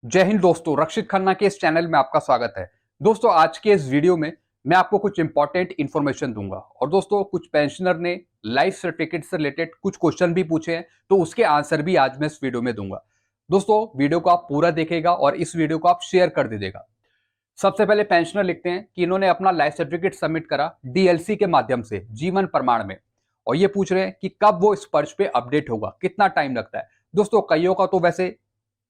जय हिंद दोस्तों, रक्षित खन्ना के इस चैनल में आपका स्वागत है। दोस्तों, आज के इस वीडियो में मैं आपको कुछ इंपॉर्टेंट इन्फॉर्मेशन दूंगा और दोस्तों कुछ पेंशनर ने लाइफ सर्टिफिकेट से रिलेटेड कुछ क्वेश्चन भी पूछे हैं, तो उसके आंसर भी आज मैं इस वीडियो में दूंगा। दोस्तों, वीडियो को आप पूरा देखेगा और इस वीडियो को आप शेयर कर दीजिएगा। सबसे पहले पेंशनर लिखते हैं कि इन्होंने अपना लाइफ सर्टिफिकेट सबमिट करा डीएलसी के माध्यम से जीवन प्रमाण में, और ये पूछ रहे हैं कि कब वो इस पर्च पे अपडेट होगा, कितना टाइम लगता है। दोस्तों, कईयों का तो वैसे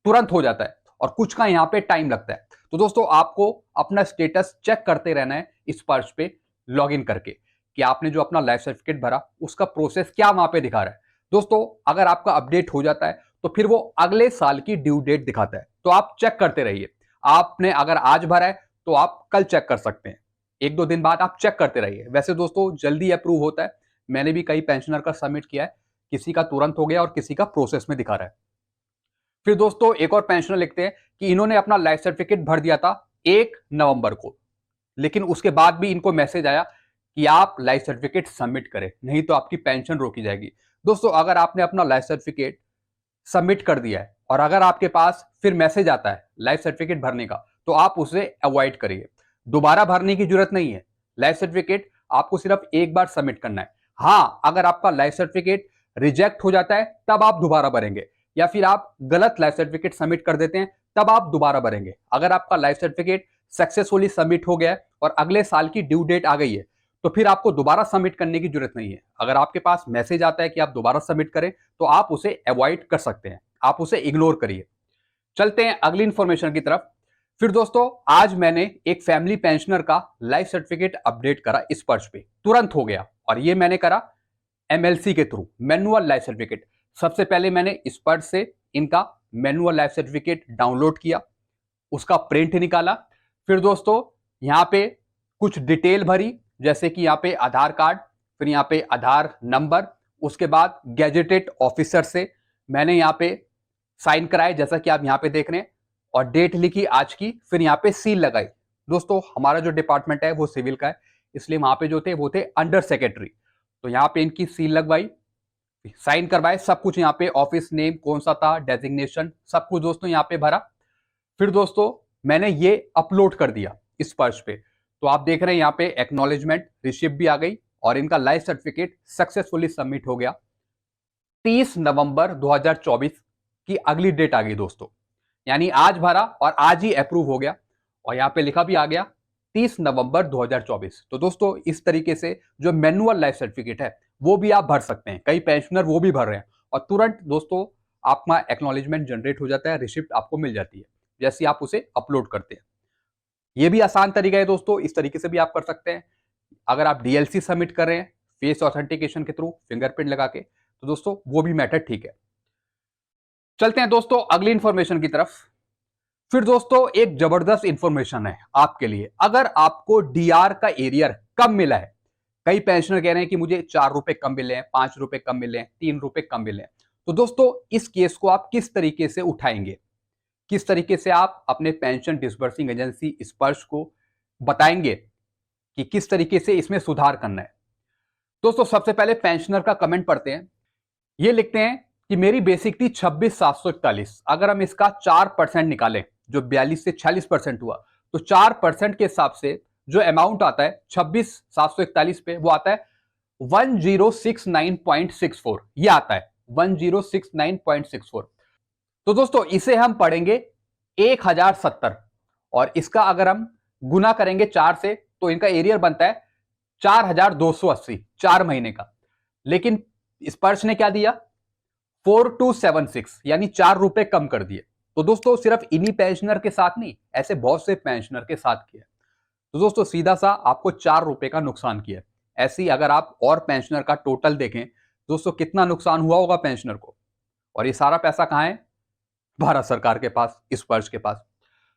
तुरंत हो जाता है और कुछ का यहाँ पे टाइम लगता है। तो दोस्तों, आपको अपना स्टेटस चेक करते रहना है इस पर्च पे लॉगिन करके कि आपने जो अपना लाइफ सर्टिफिकेट भरा उसका प्रोसेस क्या वहां पे दिखा रहा है। दोस्तों, अगर आपका अपडेट हो जाता है तो फिर वो अगले साल की ड्यू डेट दिखाता है, तो आप चेक करते रहिए। आपने अगर आज भरा है तो आप कल चेक कर सकते हैं, एक दो दिन बाद आप चेक करते रहिए। वैसे दोस्तों, जल्दी अप्रूव होता है। मैंने भी कई पेंशनर का सबमिट किया है, किसी का तुरंत हो गया और किसी का प्रोसेस में दिखा रहा है। फिर दोस्तों, एक और पेंशनर लिखते हैं कि इन्होंने अपना लाइफ सर्टिफिकेट भर दिया था 1 नवंबर को, लेकिन उसके बाद भी इनको मैसेज आया कि आप लाइफ सर्टिफिकेट सबमिट करें, नहीं तो आपकी पेंशन रोकी जाएगी। दोस्तों, अगर आपने अपना लाइफ सर्टिफिकेट सबमिट कर दिया है और अगर आपके पास फिर मैसेज आता है लाइफ सर्टिफिकेट भरने का, तो आप उसे अवॉइड करिए। दोबारा भरने की जरूरत नहीं है। लाइफ सर्टिफिकेट आपको सिर्फ एक बार सबमिट करना है। हाँ, अगर आपका लाइफ सर्टिफिकेट रिजेक्ट हो जाता है तब आप दोबारा भरेंगे, या फिर आप गलत लाइफ सर्टिफिकेट सबमिट कर देते हैं तब आप दोबारा भरेंगे। अगर आपका लाइफ सर्टिफिकेट सक्सेसफुली सबमिट हो गया है और अगले साल की ड्यू डेट आ गई है, तो फिर आपको दोबारा सबमिट करने की जरूरत नहीं है। अगर आपके पास मैसेज आता है कि आप दोबारा सबमिट करें, तो आप उसे अवॉइड कर सकते हैं, आप उसे इग्नोर करिए। चलते हैं अगली इंफॉर्मेशन की तरफ। फिर दोस्तों, आज मैंने एक फैमिली पेंशनर का लाइफ सर्टिफिकेट अपडेट करा इस पर्च पे, तुरंत हो गया, और ये मैंने करा एमएलसी के थ्रू, मैनुअल लाइफ सर्टिफिकेट। सबसे पहले मैंने इस पर्च से इनका मैनुअल लाइफ सर्टिफिकेट डाउनलोड किया, उसका प्रिंट निकाला। फिर दोस्तों, यहाँ पे कुछ डिटेल भरी, जैसे कि यहाँ पे आधार कार्ड, फिर यहाँ पे आधार नंबर, उसके बाद गैजेटेड ऑफिसर से मैंने यहाँ पे साइन कराए, जैसा कि आप यहाँ पे देख रहे हैं, और डेट लिखी आज की, फिर यहाँ पे सील लगाई। दोस्तों, हमारा जो डिपार्टमेंट है वो सिविल का है, इसलिए वहां पे जो थे वो थे अंडर सेक्रेटरी, तो यहाँ पे इनकी सील लगवाई, साइन करवाए, सब कुछ यहाँ पे, ऑफिस नेम कौन सा था, डेजिग्नेशन, सब कुछ दोस्तों यहाँ पे भरा। फिर दोस्तों, मैंने ये अपलोड कर दिया इस पर्च पे, तो आप देख रहे हैं यहाँ पे एक्नॉलेजमेंट रिसिप्ट भी आ गई और इनका लाइफ सर्टिफिकेट सक्सेसफुली सबमिट हो गया। 30 नवंबर 2024 की अगली डेट आ गई दोस्तों, यानी आज भरा और आज ही अप्रूव हो गया, और यहाँ पे लिखा भी आ गया 30 नवंबर 2024। तो दोस्तों, इस तरीके से जो मैनुअल लाइफ सर्टिफिकेट है वो भी आप भर सकते हैं। कई पेंशनर वो भी भर रहे हैं और तुरंत दोस्तों आपका एक्नॉलेजमेंट जनरेट हो जाता है, रिसिप्ट आपको मिल जाती है जैसे आप उसे अपलोड करते हैं। ये भी आसान तरीका है दोस्तों, इस तरीके से भी आप कर सकते हैं। अगर आप डीएलसी सबमिट कर रहे हैं फेस ऑथेंटिकेशन के थ्रू, फिंगरप्रिंट लगा के, तो दोस्तों वो भी मेथड ठीक है। चलते हैं दोस्तों अगली इंफॉर्मेशन की तरफ। फिर दोस्तों, एक जबरदस्त इंफॉर्मेशन है आपके लिए। अगर आपको डीआर का एरियर कम मिला है, कई पेंशनर कह रहे हैं कि मुझे 4 रुपए कम मिले हैं, 5 रुपए कम मिले हैं, 3 रुपए कम मिले हैं, तो दोस्तों इस केस को आप किस तरीके से उठाएंगे, किस तरीके से आप अपने पेंशन डिसबर्सिंग एजेंसी स्पर्श को बताएंगे कि किस तरीके से इसमें सुधार करना है। दोस्तों, सबसे पहले पेंशनर का कमेंट पढ़ते हैं। ये लिखते हैं कि मेरी बेसिक थी 26,741, अगर हम इसका 4% निकालें, जो 42 से 46% हुआ, तो 4% के हिसाब से जो अमाउंट आता है 26,741 पे, वो आता है 1069.64, ये आता है 1069.64। तो दोस्तों, इसे हम पढ़ेंगे 1070, और इसका अगर हम गुना करेंगे 4 से, तो इनका एरियर बनता है 4,280 4 महीने का। लेकिन स्पर्श ने क्या दिया, 4276, यानी 4 रुपए कम कर दिए। तो दोस्तों, सिर्फ इन्हीं पेंशनर के साथ नहीं, ऐसे बहुत से पेंशनर के साथ किया। तो दोस्तों, सीधा सा आपको 4 रुपए का नुकसान किया। ऐसे ही अगर आप और पेंशनर का टोटल देखें दोस्तों, कितना नुकसान हुआ होगा पेंशनर को, और ये सारा पैसा कहां है, भारत सरकार के पास, स्पर्श के पास।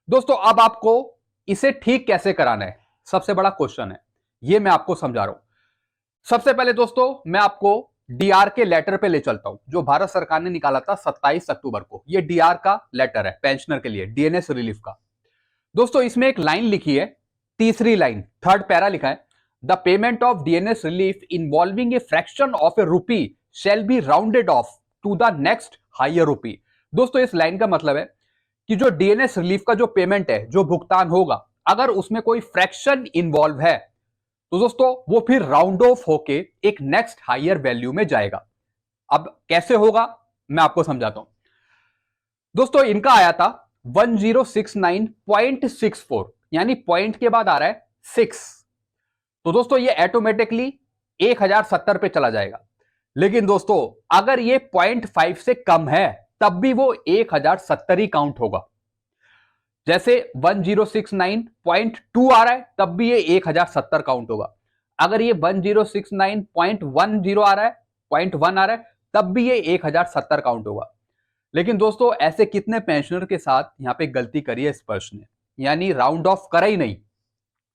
दोस्तों, अब आपको इसे ठीक कैसे कराना है, सबसे बड़ा क्वेश्चन है, ये मैं आपको समझा रहा हूं। सबसे पहले दोस्तों, मैं आपको डीआर के लेटर पे ले चलता हूं, जो भारत सरकार ने निकाला था 27 अक्टूबर को। ये डीआर का लेटर है पेंशनर के लिए, डीएनएस रिलीफ का। दोस्तों, इसमें एक लाइन लिखी है, तीसरी लाइन, थर्ड पैरा लिखा है, the payment of DNS relief involving a fraction of a rupee shall be rounded off to the next higher rupee. दोस्तों, इस लाइन का मतलब है कि जो डीएनएस रिलीफ का जो पेमेंट है, जो भुगतान होगा, अगर उसमें कोई फ्रैक्शन इन्वॉल्व है तो दोस्तों वो फिर राउंड ऑफ होके एक नेक्स्ट हायर वैल्यू में जाएगा। अब कैसे होगा मैं आपको समझाता हूं। दोस्तों इनका आया था 1069.64, यानी पॉइंट के बाद आ रहा है 6, तो दोस्तों ये ऑटोमेटिकली 1070 पे चला जाएगा। लेकिन दोस्तों अगर ये 0.5 से कम है तब भी वो 1070 ही काउंट होगा। जैसे 1069.2 आ रहा है तब भी ये 1070 काउंट होगा। अगर ये 1069.10 आ रहा है, 0.1 आ रहा है, तब भी ये 1070 काउंट होगा। लेकिन दोस्तों ऐसे कितने पेंशनर के साथ यहां पे गलती करी है स्पर्श ने, यानी राउंड ऑफ करा ही नहीं,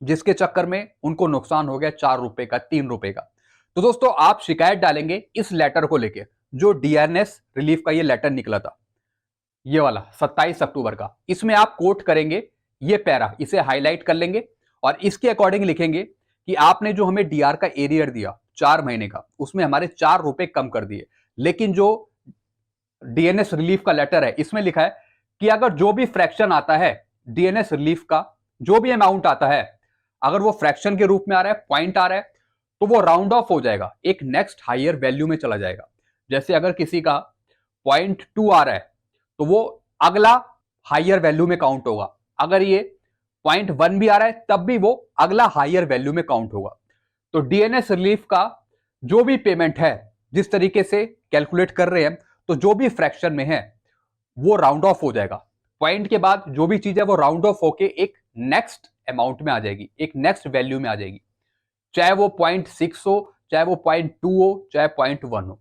जिसके चक्कर में उनको नुकसान हो गया 4 रुपए का, 3 रुपए का। तो दोस्तों आप शिकायत डालेंगे इस लेटर को लेके, जो डीएनएस रिलीफ का ये लेटर निकला था, ये वाला 27 अक्टूबर का। इसमें आप कोट करेंगे ये पैरा, इसे हाईलाइट कर लेंगे और इसके अकॉर्डिंग लिखेंगे कि आपने जो हमें डीआर का एरियर दिया 4 महीने का, उसमें हमारे 4 रुपए कम कर दिए। लेकिन जो डीएनएस रिलीफ का लेटर है इसमें लिखा है कि अगर जो भी फ्रैक्शन आता है डीएनएस रिलीफ का, जो भी अमाउंट आता है, अगर वो फ्रैक्शन के रूप में आ रहा है, पॉइंट आ रहा है, तो वो राउंड ऑफ हो जाएगा, एक नेक्स्ट हायर वैल्यू में चला जाएगा। जैसे अगर किसी का 0.2 आ रहा है तो वो अगला हायर वैल्यू में काउंट होगा। अगर ये 0.1 भी आ रहा है तब भी वो अगला हायर वैल्यू में काउंट होगा। तो डीएनएस रिलीफ का जो भी पेमेंट है, जिस तरीके से कैलकुलेट कर रहे हैं, तो जो भी फ्रैक्शन में है वो राउंड ऑफ हो जाएगा। पॉइंट के बाद जो भी चीज है वो राउंड ऑफ होके एक नेक्स्ट अमाउंट में आ जाएगी, एक नेक्स्ट वैल्यू में आ जाएगी। चाहे वो 0.6 हो, चाहे वो 0.2 हो, चाहे 0.1 हो।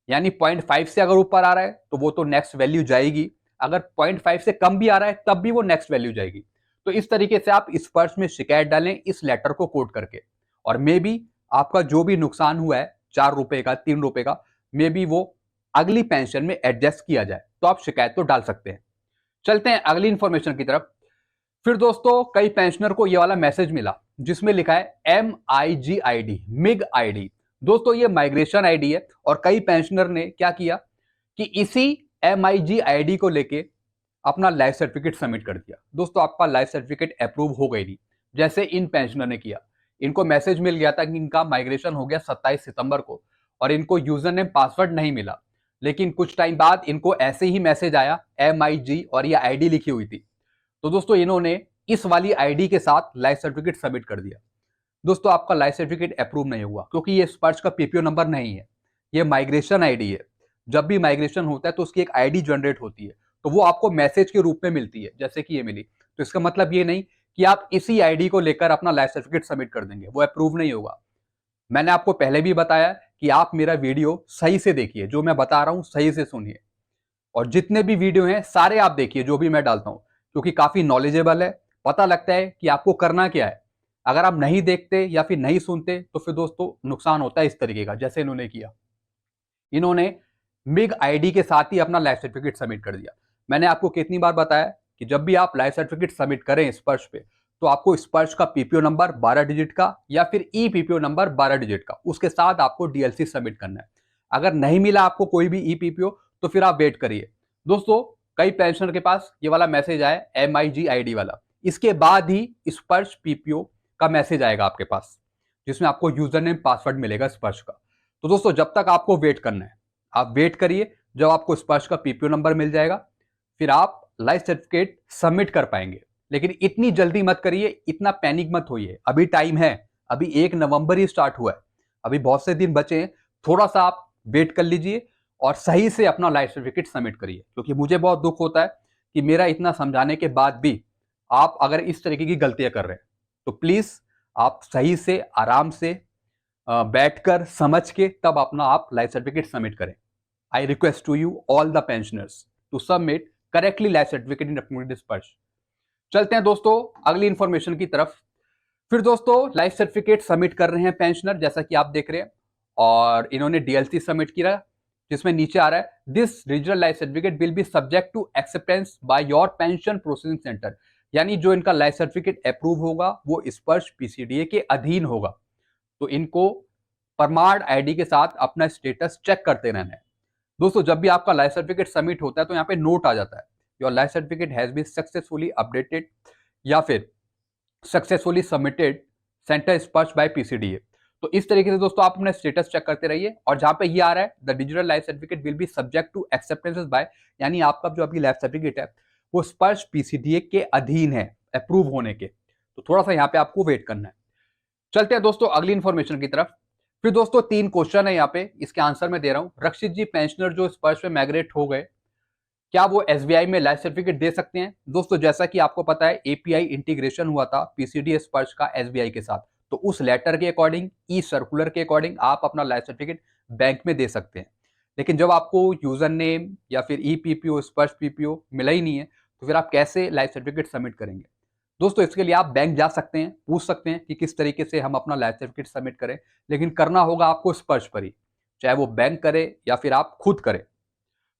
यानी 0.5 से अगर ऊपर आ रहा है तो वो तो नेक्स्ट वैल्यू जाएगी, अगर 0.5 से कम भी आ रहा है तब भी वो नेक्स्ट वैल्यू जाएगी। तो इस तरीके से आप स्पर्श में शिकायत डालें इस लेटर को कोट करके, और मे बी आपका जो भी नुकसान हुआ है 4 रुपए का, 3 रुपए का, मे बी वो अगली पेंशन में एडजस्ट किया जाए। तो आप शिकायत तो डाल सकते हैं। चलते हैं अगली इंफॉर्मेशन की तरफ। फिर दोस्तों कई पेंशनर को ये वाला मैसेज मिला जिसमें लिखा है MIG मिग आईडी। दोस्तों ये माइग्रेशन आईडी है, और कई पेंशनर ने क्या किया कि इसी MIG आईडी को लेके अपना लाइफ सर्टिफिकेट सबमिट कर दिया। दोस्तों आपका लाइफ सर्टिफिकेट अप्रूव हो गई नहीं, जैसे इन पेंशनर ने किया। इनको मैसेज मिल गया था कि इनका माइग्रेशन हो गया 27 सितंबर को, और इनको यूजर नेम पासवर्ड नहीं मिला। लेकिन कुछ टाइम बाद इनको ऐसे ही मैसेज आया MIG और ये आईडी लिखी हुई थी। तो दोस्तों इन्होंने इस वाली आईडी के साथ लाइफ सर्टिफिकेट सबमिट कर दिया। दोस्तों आपका लाइफ सर्टिफिकेट अप्रूव नहीं हुआ, क्योंकि ये स्पर्श का पीपीओ नंबर नहीं है, ये माइग्रेशन आईडी है। जब भी माइग्रेशन होता है तो उसकी एक आईडी जनरेट होती है, तो वो आपको मैसेज के रूप में मिलती है, जैसे कि ये मिली। तो इसका मतलब ये नहीं कि आप इसी आईडी को लेकर अपना लाइफ सर्टिफिकेट सबमिट कर देंगे, वो अप्रूव नहीं होगा। मैंने आपको पहले भी बताया कि आप मेरा वीडियो सही से देखिए, जो मैं बता रहा हूं सही से सुनिए, और जितने भी वीडियो हैं सारे आप देखिए जो भी मैं डालता हूं, क्योंकि काफी नॉलेजेबल है। पता लगता है कि आपको करना क्या है। अगर आप नहीं देखते या फिर नहीं सुनते तो फिर दोस्तों नुकसान होता है इस तरीके का, जैसे इन्होंने किया। इन्होंने मिग आईडी के साथ ही अपना लाइफ सर्टिफिकेट सबमिट कर दिया। मैंने आपको कितनी बार बताया कि जब भी आप लाइफ सर्टिफिकेट सबमिट करें स्पर्श पे, तो आपको स्पर्श का पीपीओ नंबर 12 डिजिट का या फिर ई पीपीओ नंबर 12 डिजिट का, उसके साथ आपको डीएलसी सबमिट करना है। अगर नहीं मिला आपको कोई भी ई पीपीओ तो फिर आप वेट करिए। दोस्तों कई पेंशनर के पास ये वाला मैसेज आया MIG आईडी वाला, इसके बाद ही स्पर्श पीपीओ का मैसेज आएगा आपके पास, जिसमें आपको यूजर नेम पासवर्ड मिलेगा स्पर्श का। तो दोस्तों जब तक आपको वेट करना है, आप वेट करिए। जब आपको स्पर्श का पीपीओ नंबर मिल जाएगा फिर आप लाइफ सर्टिफिकेट सबमिट कर पाएंगे। लेकिन इतनी जल्दी मत करिए, इतना पैनिक मत होइए, अभी टाइम है। अभी 1 नवंबर ही स्टार्ट हुआ है, अभी बहुत से दिन बचे हैं। थोड़ा सा आप वेट कर लीजिए और सही से अपना लाइफ सर्टिफिकेट सबमिट करिए, क्योंकि मुझे बहुत दुख होता है कि मेरा इतना समझाने के बाद भी आप अगर इस तरीके की गलतियां कर रहे हैं, तो प्लीज आप सही से आराम से बैठकर समझ के तब अपना आप लाइफ सर्टिफिकेट सबमिट करें। I request to you all the pensioners to submit correctly life certificate in appointed SPARSH. चलते हैं दोस्तों अगली इंफॉर्मेशन की तरफ। फिर दोस्तों लाइफ सर्टिफिकेट सबमिट कर रहे हैं पेंशनर, जैसा कि आप देख रहे हैं, और इन्होंने डीएलसी सबमिट किया, जिसमें नीचे आ रहा है this regional life certificate will be subject to acceptance by your pension processing centre. यानी जो इनका लाइफ सर्टिफिकेट अप्रूव होगा वो स्पर्श पीसीडीए के अधीन होगा। तो इनको प्रमाण आईडी के साथ अपना स्टेटस चेक करते रहना है। दोस्तों जब भी आपका लाइफ सर्टिफिकेट सबमिट होता है तो यहाँ पे नोट आ जाता है your life certificate has been successfully updated या फिर successfully submitted centre SPARSH by PCDA. तो इस तरीके से दोस्तों आप अपना स्टेटस चेक करते रहिए, और जहां पे ये आ रहा है the digital life certificate will be subject to acceptances by, यानी आपका जो अभी लाइफ सर्टिफिकेट है वो स्पर्श पीसीडीए के अधीन है अप्रूव होने के। तो थोड़ा सा यहाँ पे आपको वेट करना है। चलते हैं दोस्तों अगली इंफॉर्मेशन की तरफ। फिर दोस्तों 3 क्वेश्चन है यहाँ पे, इसके आंसर मैं दे रहा हूँ। रक्षित जी पेंशनर जो स्पर्श में माइग्रेट हो गए, क्या वो एसबीआई में लाइफ सर्टिफिकेट दे सकते हैं? दोस्तों जैसा कि आपको पता है एपीआई इंटीग्रेशन हुआ था पीसीडी स्पर्श का एसबीआई के साथ, तो उस लेटर के अकॉर्डिंग, ई सर्कुलर के अकॉर्डिंग आप अपना लाइफ सर्टिफिकेट बैंक में दे सकते हैं। लेकिन जब आपको यूजर नेम या फिर ई पीपीओ स्पर्श पीपीओ मिला ही नहीं है, तो फिर आप कैसे लाइफ सर्टिफिकेट सबमिट करेंगे? दोस्तों इसके लिए आप बैंक जा सकते हैं, पूछ सकते हैं कि किस तरीके से हम अपना लाइफ सर्टिफिकेट सबमिट करें, लेकिन करना होगा आपको स्पर्श पर ही, चाहे वो बैंक करे या फिर आप खुद करें।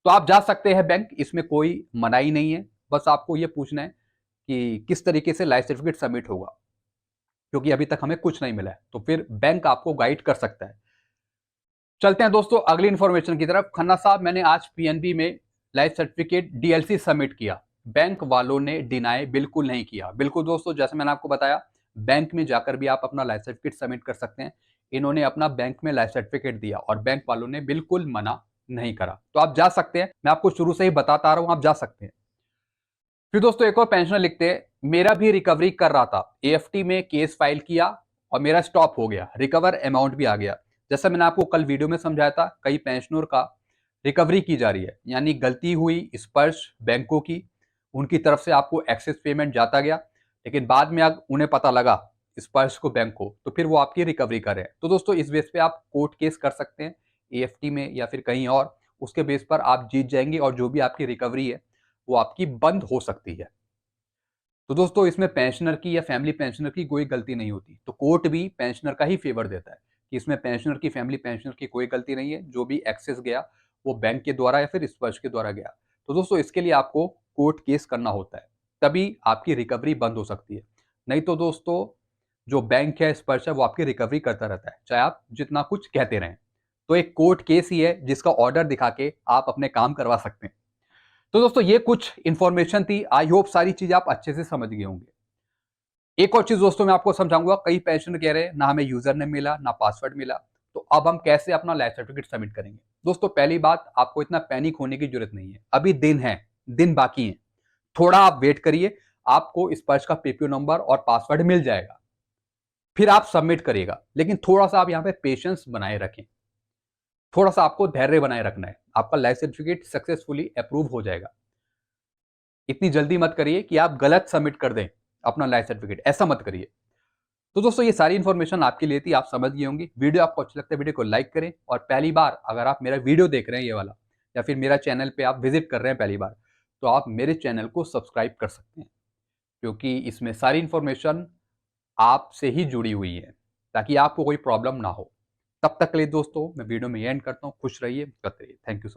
तो आप जा सकते हैं बैंक, इसमें कोई मनाही नहीं है। बस आपको ये पूछना है कि किस तरीके से लाइफ सर्टिफिकेट सबमिट होगा, क्योंकि अभी तक हमें कुछ नहीं मिला है, तो फिर बैंक आपको गाइड कर सकता है। चलते हैं दोस्तों अगली इंफॉर्मेशन की तरफ। खन्ना साहब, मैंने आज पीएनबी में लाइफ सर्टिफिकेट डीएलसी सबमिट किया, बैंक वालों ने डिनाई बिल्कुल नहीं किया। बिल्कुल दोस्तों, जैसे मैंने आपको बताया बैंक में जाकर भी आप अपना लाइफ सर्टिफिकेट सबमिट कर सकते हैं। इन्होंने अपना बैंक में लाइफ सर्टिफिकेट दिया और बैंक वालों ने बिल्कुल मना नहीं करा, तो आप जा सकते हैं। मैं आपको शुरू से ही बताता आ रहा हूं, आप जा सकते हैं। फिर दोस्तों एक और पेंशनर लिखते हैं, मेरा भी रिकवरी कर रहा था, एएफटी में केस फाइल किया और मेरा स्टॉप हो गया, रिकवर अमाउंट भी आ गया। जैसा मैंने आपको कल वीडियो में समझाया था, कई पेंशनर का रिकवरी की जा रही है, यानी गलती हुई स्पर्श बैंकों की, उनकी तरफ से आपको एक्सेस पेमेंट जाता गया, लेकिन बाद में उन्हें पता लगा स्पर्श को, बैंक को, तो फिर वो आपकी रिकवरी कर रहे हैं। तो दोस्तों इस बेस पे आप कोर्ट केस कर सकते हैं एएफटी में या फिर कहीं और, उसके बेस पर आप जीत जाएंगे और जो भी आपकी रिकवरी है वो आपकी बंद हो सकती है। तो दोस्तों इसमें पेंशनर की या फैमिली पेंशनर की कोई गलती नहीं होती, तो कोर्ट भी पेंशनर का ही फेवर देता है कि इसमें पेंशनर की, फैमिली पेंशनर की कोई गलती नहीं है, जो भी एक्सेस गया वो बैंक के द्वारा या फिर स्पर्श के द्वारा गया। तो दोस्तों इसके लिए आपको कोर्ट केस करना होता है, तभी आपकी रिकवरी बंद हो सकती है। नहीं तो दोस्तों जो बैंक है, स्पर्श है, वो आपकी रिकवरी करता रहता है, चाहे आप जितना कुछ कहते रहें। तो एक कोर्ट केस ही है जिसका ऑर्डर दिखा के आप अपने काम करवा सकते हैं। तो दोस्तों ये कुछ इंफॉर्मेशन थी, आई होप सारी चीज आप अच्छे से समझ गए होंगे। एक और चीज दोस्तों मैं आपको समझाऊंगा, कई पेंशनर कह रहे हैं ना हमें यूजर नेम मिला ना पासवर्ड मिला, तो अब हम कैसे अपना लाइफ सर्टिफिकेट सबमिट करेंगे? दोस्तों पहली बात, आपको इतना पैनिक होने की जरूरत नहीं है, अभी दिन है, दिन बाकी है, थोड़ा आप वेट करिए, आपको स्पर्श का पीपीओ नंबर और पासवर्ड मिल जाएगा, फिर आप सबमिट करिएगा। लेकिन थोड़ा सा आप यहाँ पे पेशेंस बनाए रखें, थोड़ा सा आपको धैर्य बनाए रखना है, आपका लाइफ सर्टिफिकेट सक्सेसफुली अप्रूव हो जाएगा। इतनी जल्दी मत करिए कि आप गलत सबमिट कर दें अपना लाइफ सर्टिफिकेट, ऐसा मत करिए। तो दोस्तों ये सारी इंफॉर्मेशन आपके लिए थी, आप समझ गए होंगे। वीडियो आपको अच्छा लगता है वीडियो को लाइक करें, और पहली बार अगर आप मेरा वीडियो देख रहे हैं ये वाला, या फिर मेरा चैनल पे आप विजिट कर रहे हैं पहली बार, तो आप मेरे चैनल को सब्सक्राइब कर सकते हैं, क्योंकि इसमें सारी इंफॉर्मेशन आपसे ही जुड़ी हुई है, ताकि आपको कोई प्रॉब्लम ना हो। तब तक के लिए दोस्तों मैं वीडियो में एंड करता हूँ। खुश रहिए, करते रहिए। Thank you.